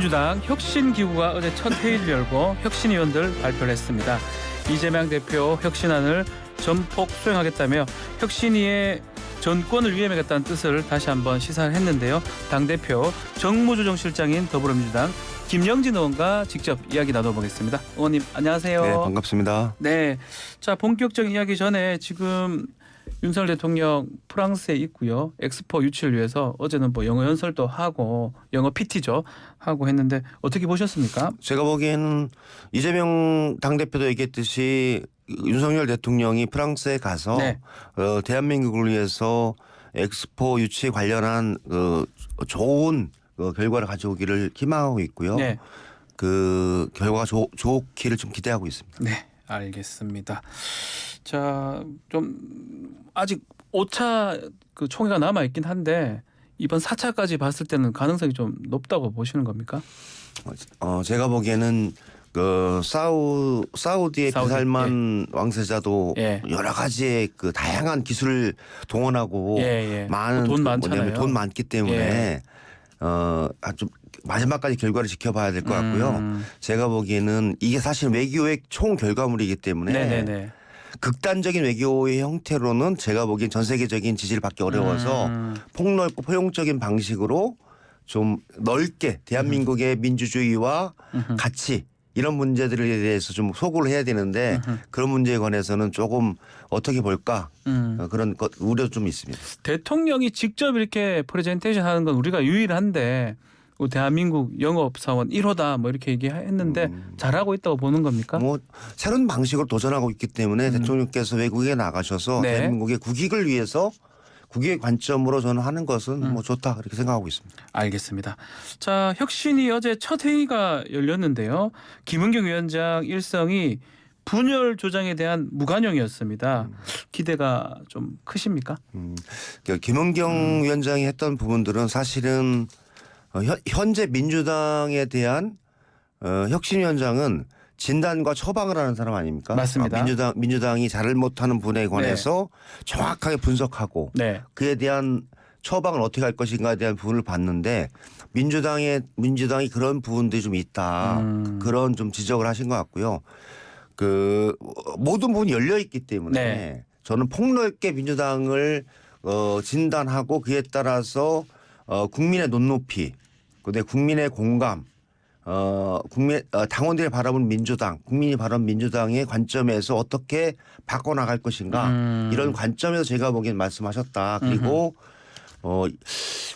민주당 혁신기구가 어제 첫 회의를 열고 혁신위원들 발표를 했습니다. 이재명 대표 혁신안을 전폭 수행하겠다며 혁신위의 전권을 위임하겠다는 뜻을 다시 한번 시사를 했는데요. 당대표 정무조정실장인 더불어민주당 김영진 의원과 직접 이야기 나눠보겠습니다. 의원님 안녕하세요. 네, 반갑습니다. 네, 자 본격적인 이야기 전에 지금 윤석열 대통령 프랑스에 있고요. 엑스포 유치를 위해서 어제는 뭐 영어 연설도 하고 영어 PT죠 하고 했는데 어떻게 보셨습니까? 제가 보기에는 이재명 당대표도 얘기했듯이 윤석열 대통령이 프랑스에 가서 네. 대한민국을 위해서 엑스포 유치에 관련한 좋은 결과를 가져오기를 희망하고 있고요. 네. 그 결과가 좋기를 좀 기대하고 있습니다. 네, 알겠습니다. 자, 좀 아직 5차 그 총회가 남아 있긴 한데 이번 4차까지 봤을 때는 가능성이 좀 높다고 보시는 겁니까? 제가 보기에는 그 사우디의 사우디, 비살만 왕세자도 예. 여러 가지의 그 다양한 기술을 동원하고 많은 돈 많잖아요. 돈 많기 때문에 좀 마지막까지 결과를 지켜봐야 될 것 같고요. 제가 보기에는 이게 사실 외교의 총 결과물이기 때문에 네네네. 극단적인 외교의 형태로는 제가 보기엔 전 세계적인 지지를 받기 어려워서 폭넓고 포용적인 방식으로 좀 넓게 대한민국의 민주주의와 가치 이런 문제들에 대해서 좀 소구를 해야 되는데 그런 문제에 관해서는 조금 어떻게 볼까 그런 우려 좀 있습니다. 대통령이 직접 이렇게 프레젠테이션 하는 건 우리가 유일한데 대한민국 영업사원 1호다 뭐 이렇게 얘기했는데 잘하고 있다고 보는 겁니까? 뭐 새로운 방식으로 도전하고 있기 때문에 대통령께서 외국에 나가셔서 네. 대한민국의 국익을 위해서 국익의 관점으로 저는 하는 것은 뭐 좋다 그렇게 생각하고 있습니다. 알겠습니다. 자, 혁신이 어제 첫 회의가 열렸는데요. 김은경 위원장 일성이 분열 조장에 대한 무관용이었습니다. 기대가 좀 크십니까? 김은경 위원장이 했던 부분들은 사실은 현재 민주당에 대한 혁신위원장은 진단과 처방을 하는 사람 아닙니까? 맞습니다. 민주당이 잘못하는 부분에 관해서 정확하게 분석하고 네. 그에 대한 처방을 어떻게 할 것인가에 대한 부분을 봤는데 민주당이 그런 부분들이 좀 있다. 그런 좀 지적을 하신 것 같고요. 그 모든 부분이 열려 있기 때문에 저는 폭넓게 민주당을 진단하고 그에 따라서 국민의 눈높이, 그다음에 국민의 공감, 당원들이 바라보는 민주당, 국민이 바라보는 민주당의 관점에서 어떻게 바꿔나갈 것인가 이런 관점에서 제가 보기엔 말씀하셨다. 그리고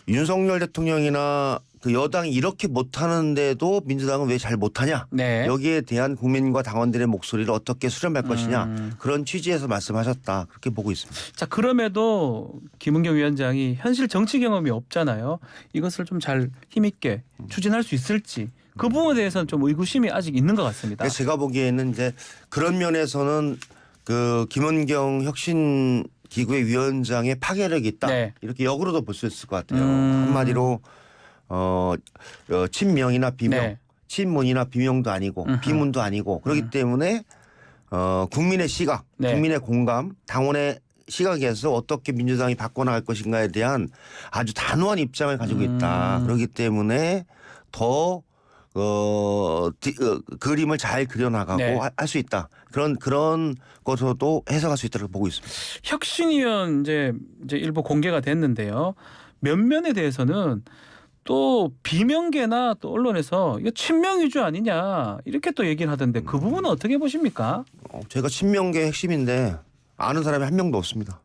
윤석열 대통령이나 그 여당이 이렇게 못하는데도 민주당은 왜 잘 못하냐? 네. 여기에 대한 국민과 당원들의 목소리를 어떻게 수렴할 것이냐? 그런 취지에서 말씀하셨다. 그렇게 보고 있습니다. 자, 그럼에도 김은경 위원장이 현실 정치 경험이 없잖아요. 이것을 좀 잘 힘있게 추진할 수 있을지 그 부분에 대해서는 좀 의구심이 아직 있는 것 같습니다. 제가 보기에는 이제 그런 면에서는 그 김은경 혁신 기구의 위원장의 파괴력이 있다. 이렇게 역으로도 볼 수 있을 것 같아요. 한마디로 친명이나 비명, 친문이나 비명도 아니고 비문도 아니고 그렇기 때문에 국민의 시각, 국민의 공감, 당원의 시각에서 어떻게 민주당이 바꿔나갈 것인가에 대한 아주 단호한 입장을 가지고 있다. 그렇기 때문에 더 그림을 잘 그려나가고 할 수 있다. 그런 것으로도 해석할 수 있다고 보고 있습니다. 혁신위원 이제 일부 공개가 됐는데요. 면면에 대해서는 또 비명계나 또 언론에서 이거 친명 위주 아니냐 이렇게 또 얘기를 하던데 그 부분은 어떻게 보십니까? 제가 친명계 핵심인데 아는 사람이 한 명도 없습니다.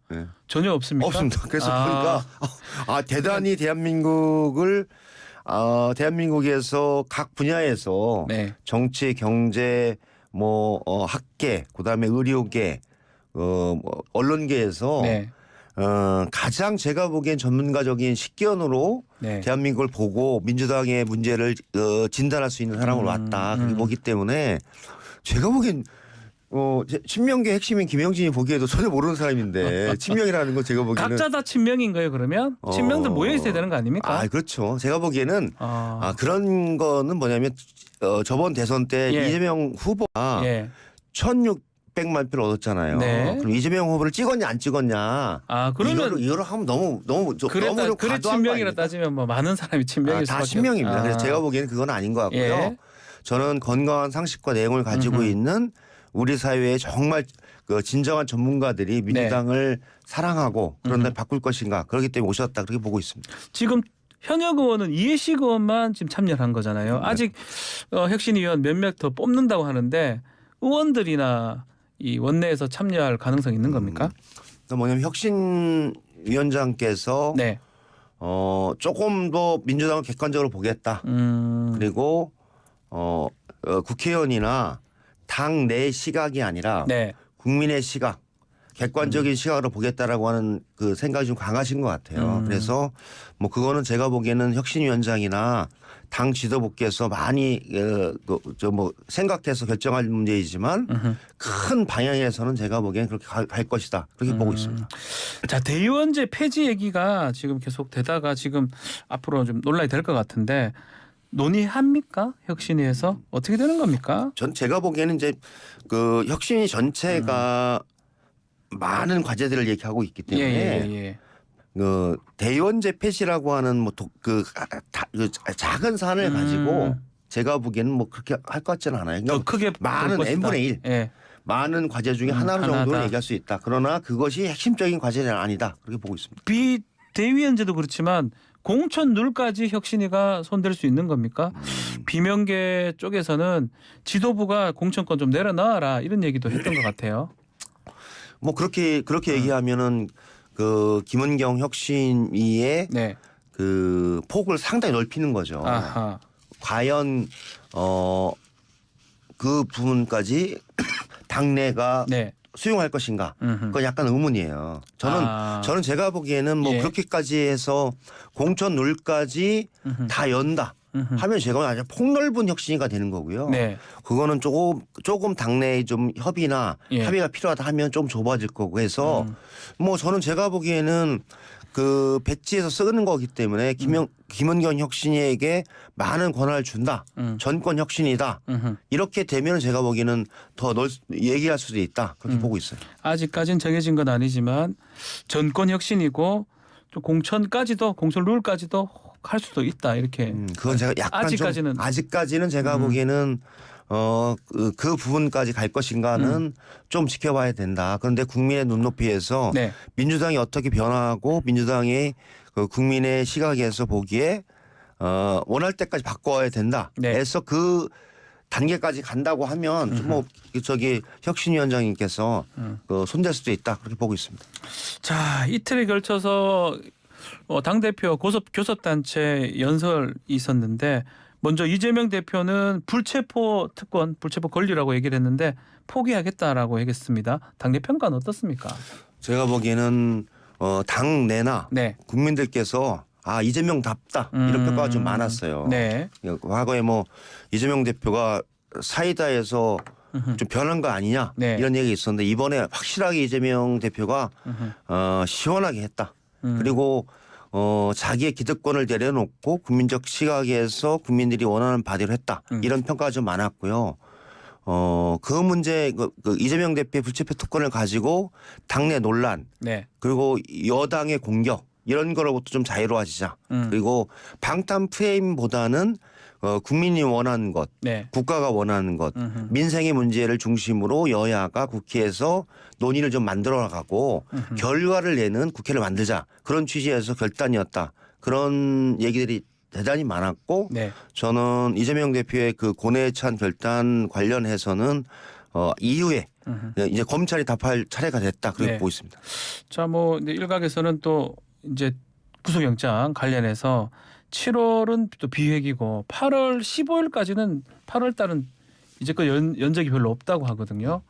네. 전혀 없습니까? 없습니다. 그래서 보니까 대단히 대한민국에서 각 분야에서 정치, 경제, 학계, 그다음에 의료계, 언론계에서 가장 제가 보기엔 전문가적인 식견으로 대한민국을 보고 민주당의 문제를 진단할 수 있는 사람으로 왔다. 그렇게 보기 때문에 제가 보기엔 친명계 핵심인 김영진이 보기에도 전혀 모르는 사람인데 친명이라는 건 제가 보기에는 각자 다 친명인 거예요. 그러면 친명들 모여 있어야 되는 거 아닙니까? 그렇죠. 제가 보기에는 그런 거는 뭐냐면 저번 대선 때 이재명 후보가 600만 표를 얻었잖아요. 네. 그럼 이재명 후보를 찍었냐 안 찍었냐? 아 그러면 이거를 하면 너무 너무 좀 그래 과도한 거 친명이라 아닙니까? 따지면 뭐 많은 사람이 친명일 다 수밖에 친명입니다. 없- 그래서 제가 보기에는 그건 아닌 것 같고요. 예. 저는 건강한 상식과 내용을 가지고 있는 우리 사회에 정말 그 진정한 전문가들이 민주당을 사랑하고 그런데 바꿀 것인가 그렇기 때문에 오셨다 그렇게 보고 있습니다. 지금 현역 의원은 이해식 의원만 지금 참여를 한 거잖아요. 아직 혁신 의원 몇몇 더 뽑는다고 하는데 의원들이나 이 원내에서 참여할 가능성이 있는 겁니까? 그러니까 뭐냐면 혁신위원장께서 네. 조금 더 민주당을 객관적으로 보겠다. 그리고 국회의원이나 당 내 시각이 아니라 네. 국민의 시각, 객관적인 시각으로 보겠다라고 하는 그 생각이 좀 강하신 것 같아요. 그래서 뭐 그거는 제가 보기에는 혁신위원장이나 당 지도부께서 많이 뭐 생각해서 결정할 문제이지만 큰 방향에서는 제가 보기에는 그렇게 갈 것이다 그렇게 보고 있습니다. 자 대의원제 폐지 얘기가 지금 계속 되다가 지금 앞으로 좀 논란이 될 것 같은데 논의합니까? 혁신위에서 어떻게 되는 겁니까? 전 제가 보기에는 이제 그 혁신위 전체가 많은 과제들을 얘기하고 있기 때문에 예. 그 대의원제 폐지라고 하는 그 작은 사안을 가지고 제가 보기에는 뭐 그렇게 할 것 같지는 않아요. 더 그러니까 크게 많은 볼 것이다. n분의 1 예. 많은 과제 중에 하나 하나다. 정도를 얘기할 수 있다. 그러나 그것이 핵심적인 과제는 아니다. 그렇게 보고 있습니다. 비대위원제도 그렇지만 공천 룰까지 혁신위가 손댈 수 있는 겁니까? 비명계 쪽에서는 지도부가 공천권 좀 내려놔라 이런 얘기도 했던 것 같아요. 뭐 그렇게 얘기하면은 그 김은경 혁신위의 네. 그 폭을 상당히 넓히는 거죠. 아하. 과연 그 부분까지 당내가 네. 수용할 것인가? 음흠. 그건 약간 의문이에요. 저는 제가 보기에는 뭐 예. 그렇게까지 해서 공천 룰까지 다 연다. 하면 제가 아주 폭넓은 혁신이가 되는 거고요. 네. 그거는 조금 당내에 좀 협의나 예. 합의가 필요하다 하면 좀 좁아질 거고 해서 뭐 저는 제가 보기에는 그 배치에서 쓰는 거기 때문에 김은경 혁신위에게 많은 권한을 준다. 전권 혁신이다. 이렇게 되면 제가 보기에는 더 얘기할 수도 있다. 그렇게 보고 있어요. 아직까지는 정해진 건 아니지만 전권 혁신이고 또 공천까지도 공천 룰까지도 할 수도 있다 이렇게. 그건 제가 약간 아직까지는 제가 보기에는 그 부분까지 갈 것인가는 좀 지켜봐야 된다. 그런데 국민의 눈높이에서 네. 민주당이 어떻게 변화하고 민주당이 그 국민의 시각에서 보기에 원할 때까지 바꿔야 된다. 네. 해서 그 단계까지 간다고 하면 뭐 저기 혁신위원장님께서 손댈 수도 있다. 그렇게 보고 있습니다. 자 이틀에 걸쳐서 당대표 교섭단체 연설이 있었는데 먼저 이재명 대표는 불체포 특권, 불체포 권리라고 얘기를 했는데 포기하겠다라고 얘기했습니다. 당내 평가는 어떻습니까? 제가 보기에는 당내나 네. 국민들께서 이재명답다 이런 평가가 좀 많았어요. 네. 과거에 뭐 이재명 대표가 사이다에서 좀 변한 거 아니냐 네. 이런 얘기 있었는데 이번에 확실하게 이재명 대표가 시원하게 했다. 그리고 자기의 기득권을 내려놓고 국민적 시각에서 국민들이 원하는 바대로 했다. 이런 평가가 좀 많았고요. 그 문제 그 이재명 대표의 불체포 특권을 가지고 당내 논란 네. 그리고 여당의 공격 이런 거로부터 좀 자유로워지자. 그리고 방탄 프레임보다는 국민이 원하는 것, 네. 국가가 원하는 것, 민생의 문제를 중심으로 여야가 국회에서 논의를 좀 만들어가고 결과를 내는 국회를 만들자. 그런 취지에서 결단이었다. 그런 얘기들이 대단히 많았고 네. 저는 이재명 대표의 그 고뇌에 찬 결단 관련해서는 이후에 이제 검찰이 답할 차례가 됐다. 그렇게 네. 보고 있습니다. 자, 뭐 일각에서는 또 이제 구속영장 관련해서 7월은 또 비회기고 8월 15일까지는 8월 달은 이제껏 연적이 별로 없다고 하거든요.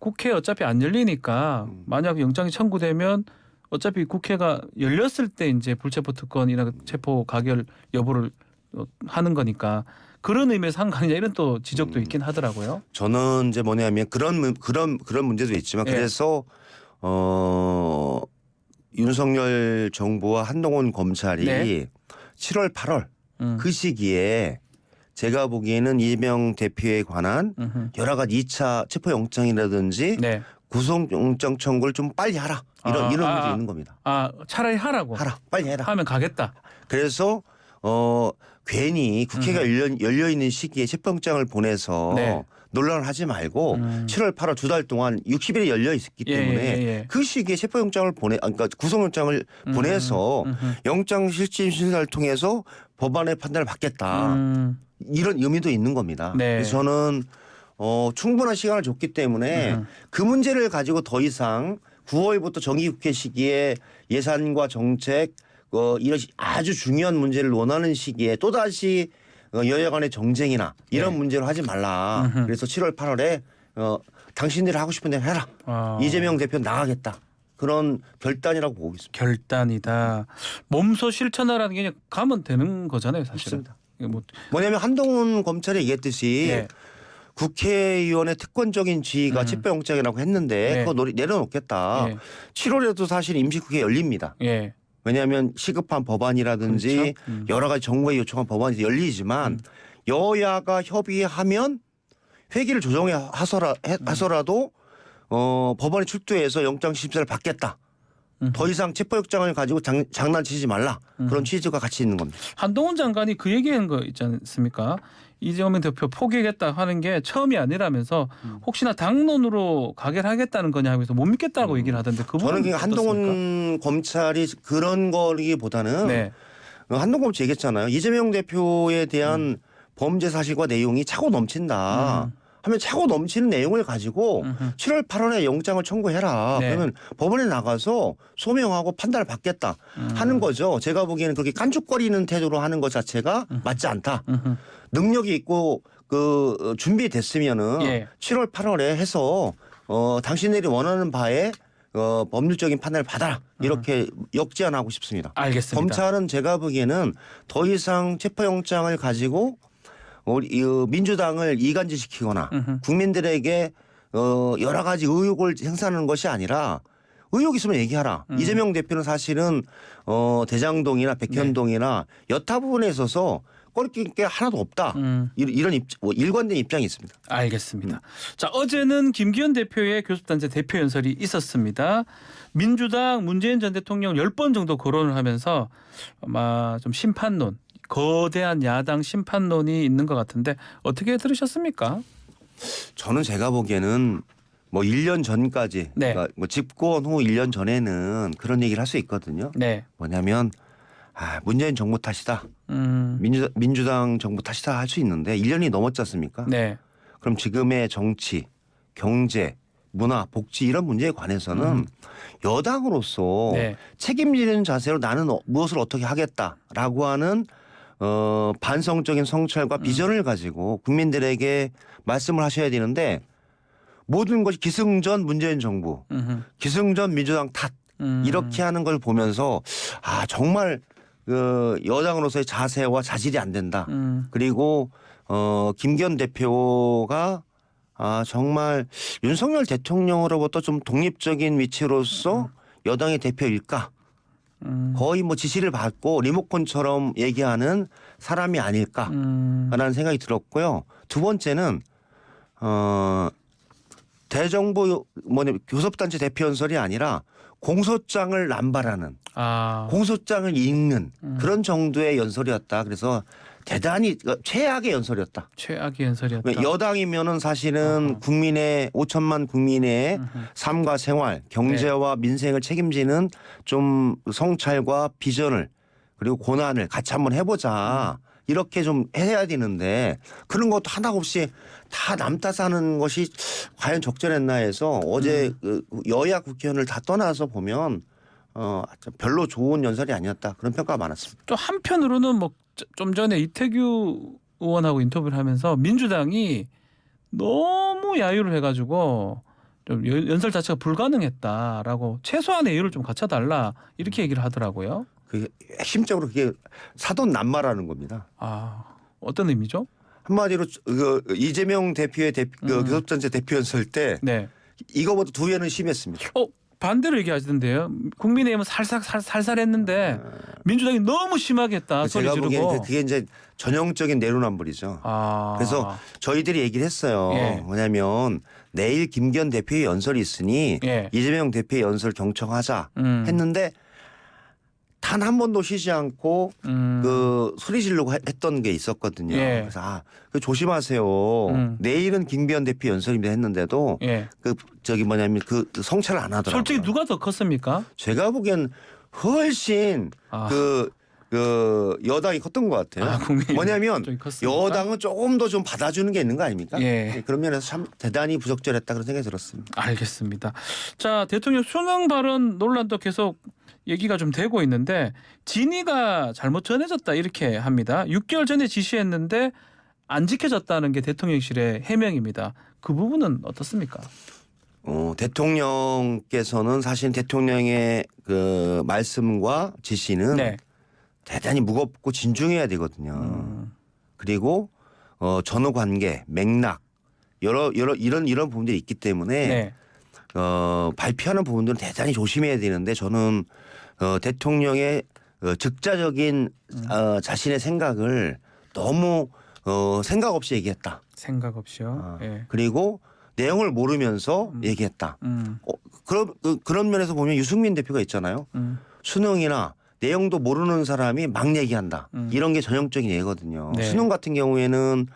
국회 어차피 안 열리니까 만약 영장이 청구되면 어차피 국회가 열렸을 때 이제 불체포 특권이나 체포 가결 여부를 하는 거니까 그런 의미에서 한 거 아니냐 이런 또 지적도 있긴 하더라고요. 저는 이제 뭐냐면 그런 문제도 있지만 예. 그래서 윤석열 정부와 한동훈 검찰이 네. 7월 8월 그 시기에 제가 보기에는 이재명 대표에 관한 여러 가지 2차 체포영장이라든지 네. 구속영장 청구를 좀 빨리 하라. 이런 문제 있는 겁니다. 차라리 하라고. 하라. 빨리 해라. 하면 가겠다. 그래서 괜히 국회가 열려 있는 시기에 체포영장을 보내서 네. 논란을 하지 말고 7월 8월 2달 동안 60일에 열려 있었기 때문에 그 시기에 체포영장을 그러니까 구속영장을 보내서 영장실질심사를 통해서 법안의 판단을 받겠다. 이런 의미도 있는 겁니다. 네. 그래서 저는 충분한 시간을 줬기 때문에 그 문제를 가지고 더 이상 9월부터 정기국회 시기에 예산과 정책 이런 아주 중요한 문제를 논하는 시기에 또다시 여야 간의 정쟁이나 이런 네. 문제로 하지 말라. 그래서 7월 8월에 당신들이 하고 싶은 대로 해라. 이재명 대표 나가겠다. 그런 결단이라고 보고 있습니다. 결단이다. 몸소 실천하라는 게 그냥 가면 되는 거잖아요. 사실은. 맞습니다. 뭐냐면 한동훈 검찰이 얘기했듯이 네. 국회의원의 특권적인 지위가 체포영장이라고 했는데 네. 그거 내려놓겠다. 네. 7월에도 사실 임시국회 열립니다. 예. 왜냐하면 시급한 법안이라든지 그렇죠. 여러 가지 정부에 요청한 법안이 열리지만 여야가 협의하면 회기를 조정해 하서라도 법원에 출두해서 영장심사를 받겠다. 더 이상 체포영장을 가지고 장난치지 말라. 그런 취지가 같이 있는 겁니다. 한동훈 장관이 그 얘기한 거 있지 않습니까? 이재명 대표 포기하겠다 하는 게 처음이 아니라면서 혹시나 당론으로 가결 하겠다는 거냐 하면서 못 믿겠다고 얘기를 하던데 그 부분은 저는 그러니까 한동훈 검찰이 그런 거기보다는 네. 한동훈 검찰이 얘기했잖아요. 이재명 대표에 대한 범죄 사실과 내용이 차고 넘친다. 하면 차고 넘치는 내용을 가지고 7월 8월에 영장을 청구해라. 네. 그러면 법원에 나가서 소명하고 판단을 받겠다 하는 거죠. 제가 보기에는 그렇게 깐죽거리는 태도로 하는 것 자체가 맞지 않다. 능력이 있고 준비됐으면은 예. 7월 8월에 해서 당신들이 원하는 바에 법률적인 판단을 받아라. 이렇게 역제안하고 싶습니다. 알겠습니다. 검찰은 제가 보기에는 더 이상 체포영장을 가지고 우리 민주당을 이간질시키거나 국민들에게 여러 가지 의혹을 생산하는 것이 아니라 의혹 있으면 얘기하라. 이재명 대표는 사실은 대장동이나 백현동이나 여타 부분에 있어서 꺼리낄 게 하나도 없다. 이런 일관된 입장이 있습니다. 알겠습니다. 자, 어제는 김기현 대표의 교섭단체 대표 연설이 있었습니다. 민주당 문재인 전 대통령 10번 정도 거론을 하면서 아마 좀 심판론, 거대한 야당 심판론이 있는 것 같은데 어떻게 들으셨습니까? 저는 제가 보기에는 뭐 1년 전까지 네. 그러니까 뭐 집권 후 1년 전에는 그런 얘기를 할 수 있거든요. 네. 뭐냐면 문재인 정부 탓이다. 민주당 정부 탓이다 할 수 있는데 1년이 넘었지 않습니까? 네. 그럼 지금의 정치, 경제, 문화, 복지 이런 문제에 관해서는 여당으로서 네. 책임지는 자세로 나는 무엇을 어떻게 하겠다라고 하는 반성적인 성찰과 비전을 가지고 국민들에게 말씀을 하셔야 되는데 모든 것이 기승전 문재인 정부, 기승전 민주당 탓 이렇게 하는 걸 보면서 정말 여당으로서의 자세와 자질이 안 된다. 그리고 김기현 대표가 정말 윤석열 대통령으로부터 좀 독립적인 위치로서 여당의 대표일까? 거의 뭐 지시를 받고 리모컨처럼 얘기하는 사람이 아닐까라는 생각이 들었고요. 두 번째는 대정부 교섭단체 대표 연설이 아니라 공소장을 남발하는 공소장을 읽는 그런 정도의 연설이었다. 그래서 대단히 최악의 연설이었다. 최악의 연설이었다. 여당이면은 사실은 5천만 국민의 삶과 생활, 경제와 민생을 책임지는 좀 성찰과 비전을 그리고 고난을 같이 한번 해보자. 이렇게 좀 해야 되는데 그런 것도 하나 없이 다 남 탓하는 것이 과연 적절했나 해서 어제 여야 국회의원을 다 떠나서 보면 별로 좋은 연설이 아니었다. 그런 평가가 많았습니다. 또 한편으로는 뭐 좀 전에 이태규 의원하고 인터뷰를 하면서 민주당이 너무 야유를 해가지고 좀 연설 자체가 불가능했다라고 최소한의 이유를 좀 갖춰달라 이렇게 얘기를 하더라고요. 그게 핵심적으로 그게 사돈 남말하는 겁니다. 어떤 의미죠? 한마디로 이재명 대표의 교섭단체 대표 연설 때 네. 이거보다 두 배는 심했습니다. 반대로 얘기하시던데요. 국민의힘은 살살했는데 민주당이 너무 심하게 했다 소리 제가 지르고. 보기에는 그게 이제 전형적인 내로남불이죠. 아. 그래서 저희들이 얘기를 했어요. 예. 뭐냐면 내일 김기현 대표의 연설이 있으니 예. 이재명 대표의 연설 경청하자 했는데 단 한 번도 쉬지 않고 그 소리 지르고 했던 게 있었거든요. 예. 그래서 그 조심하세요. 내일은 김기현 대표 연설입니다 했는데도 예. 그 저기 뭐냐면 그 성찰을 안 하더라고요. 솔직히 누가 더 컸습니까? 제가 보기엔 훨씬 아. 그 여당이 컸던 것 같아요. 아, 국민이 뭐냐면 좀 컸습니까? 여당은 조금 더 좀 받아주는 게 있는 거 아닙니까? 예. 그런 면에서 참 대단히 부적절했다 그런 생각이 들었습니다. 알겠습니다. 자, 대통령 수능 발언 논란도 계속 얘기가 좀 되고 있는데 진위가 잘못 전해졌다 이렇게 합니다. 6개월 전에 지시했는데 안 지켜졌다는 게 대통령실의 해명입니다. 그 부분은 어떻습니까? 대통령께서는 사실 대통령의 그 말씀과 지시는 네. 대단히 무겁고 진중해야 되거든요. 그리고 전후 관계, 맥락 여러 이런 부분들이 있기 때문에 네. 발표하는 부분들은 대단히 조심해야 되는데 저는 대통령의 즉자적인 자신의 생각을 너무 생각 없이 얘기했다. 생각 없이요. 예. 그리고 내용을 모르면서 얘기했다. 그런 면에서 보면 유승민 대표가 있잖아요. 수능이나 내용도 모르는 사람이 막 얘기한다. 이런 게 전형적인 예거든요. 네. 수능 같은 경우에는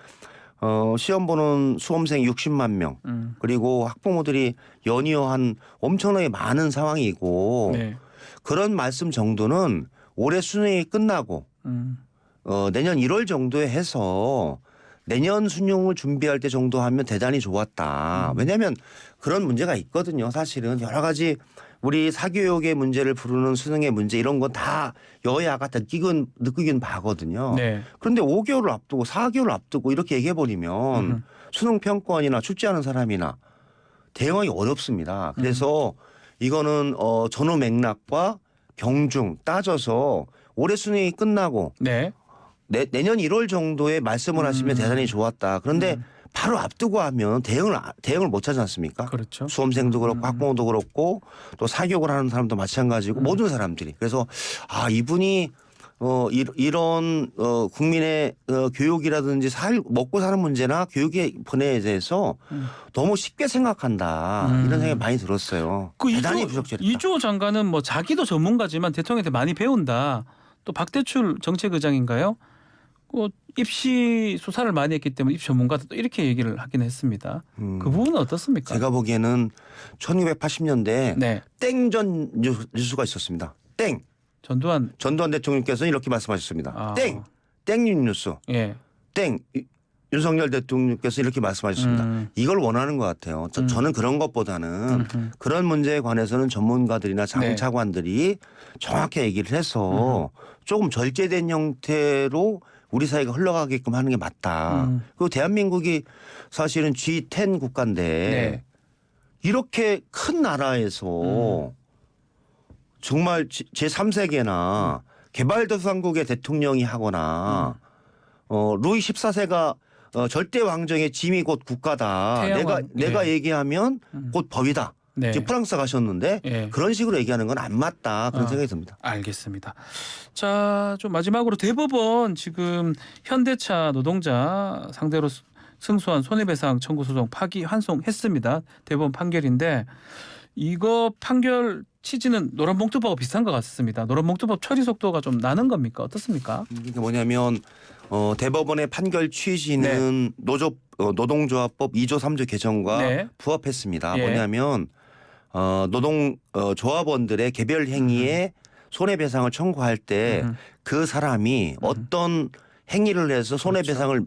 시험 보는 수험생 60만 명 그리고 학부모들이 연이어 한 엄청나게 많은 상황이고 네. 그런 말씀 정도는 올해 수능이 끝나고 내년 1월 정도에 해서 내년 수능을 준비할 때 정도 하면 대단히 좋았다. 왜냐하면 그런 문제가 있거든요. 사실은 여러 가지 우리 사교육의 문제를 부르는 수능의 문제 이런 건 다 여야가 느끼긴 봐거든요. 네. 그런데 5개월을 앞두고 4개월을 앞두고 이렇게 얘기해 버리면 수능 평가원이나 출제하는 사람이나 대응하기 어렵습니다. 그래서 이거는 전후 맥락과 경중 따져서 올해 수능이 끝나고 네. 내년 1월 정도에 말씀을 하시면 대단히 좋았다. 그런데 바로 앞두고 하면 대응을 못 하지 않습니까? 그렇죠. 수험생도 그렇고 학부모도 그렇고 또 사교육을 하는 사람도 마찬가지고 모든 사람들이. 그래서 이분이 이런 국민의 교육이라든지 먹고 사는 문제나 교육의 분야에 대해서 너무 쉽게 생각한다. 이런 생각이 많이 들었어요. 대단히 부적절했다. 이주호 장관은 뭐 자기도 전문가지만 대통령한테 많이 배운다. 또 박대출 정책의장인가요? 입시 수사를 많이 했기 때문에 입시 전문가도 또 이렇게 얘기를 하긴 했습니다. 그 부분은 어떻습니까? 제가 보기에는 1980년대에 네. 땡전 뉴스가 있었습니다. 땡. 전두환. 전두환 대통령께서는 이렇게 말씀하셨습니다. 아. 땡 뉴스. 예. 땡. 윤석열 대통령께서 이렇게 말씀하셨습니다. 이걸 원하는 것 같아요. 저는 그런 것보다는 그런 문제에 관해서는 전문가들이나 장차관들이 정확히 얘기를 해서 조금 절제된 형태로 우리 사회가 흘러가게끔 하는 게 맞다. 그리고 대한민국이 사실은 G10 국가인데 네. 이렇게 큰 나라에서 정말 제3세계나 개발도상국의 대통령이 하거나 루이 14세가 절대 왕정의 짐이 곧 국가다. 태양왕. 내가 얘기하면 곧 법이다. 네. 지금 프랑스 가셨는데 예. 그런 식으로 얘기하는 건 안 맞다. 그런 생각이 듭니다. 알겠습니다. 자, 좀 마지막으로 대법원 지금 현대차 노동자 상대로 승소한 손해배상 청구 소송 파기 환송했습니다. 대법원 판결인데 이거 판결 취지는 노란봉투법과 비슷한 것 같습니다. 노란봉투법 처리 속도가 좀 나는 겁니까? 어떻습니까? 이게 뭐냐면 대법원의 판결 취지는 노동조합법 2조 3조 개정과 네. 부합했습니다. 예. 뭐냐면 조합원들의 개별 행위에 손해배상을 청구할 때 그 사람이 어떤 행위를 해서 손해배상을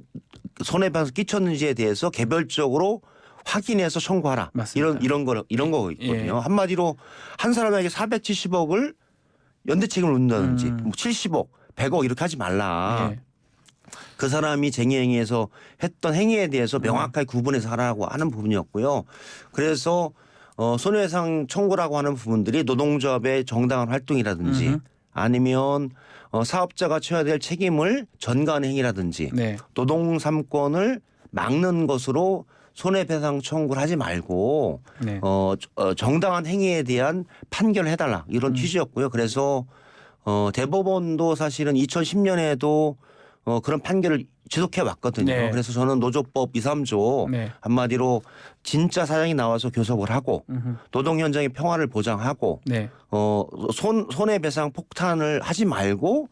끼쳤는지에 대해서 개별적으로 확인해서 청구하라. 맞습니다. 이런 거거든요. 예. 한마디로 한 사람에게 470억을 연대 책임을 묻는다든지 70억, 100억 이렇게 하지 말라. 예. 그 사람이 쟁의행위에서 했던 행위에 대해서 명확하게 구분해서 하라고 하는 부분이었고요. 그래서 손해배상 청구라고 하는 부분들이 노동조합의 정당한 활동이라든지 아니면 사업자가 쳐야 될 책임을 전가하는 행위라든지 네. 노동 3권을 막는 것으로 손해배상 청구를 하지 말고 네. 정당한 행위에 대한 판결을 해달라 이런 취지였고요. 그래서 대법원도 사실은 2010년에도 그런 판결을 지속해 왔거든요. 네. 그래서 저는 노조법 2, 3조 네. 한마디로 진짜 사장이 나와서 교섭을 하고 노동 현장의 평화를 보장하고 네. 손해배상 폭탄을 하지 말고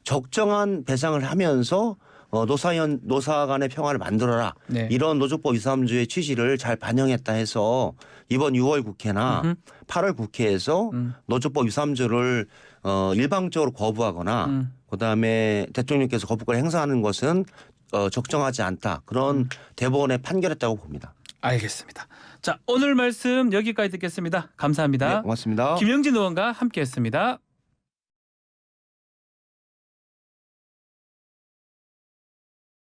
적정한 배상을 하면서 노사 간의 평화를 만들어라. 네. 이런 노조법 2, 3조의 취지를 잘 반영했다 해서 이번 6월 국회나 8월 국회에서 노조법 2, 3조를 일방적으로 거부하거나 그다음에 대통령께서 거부권을 행사하는 것은 적정하지 않다. 그런 대법원의 판결했다고 봅니다. 알겠습니다. 자, 오늘 말씀 여기까지 듣겠습니다. 감사합니다. 네, 고맙습니다. 김영진 의원과 함께했습니다.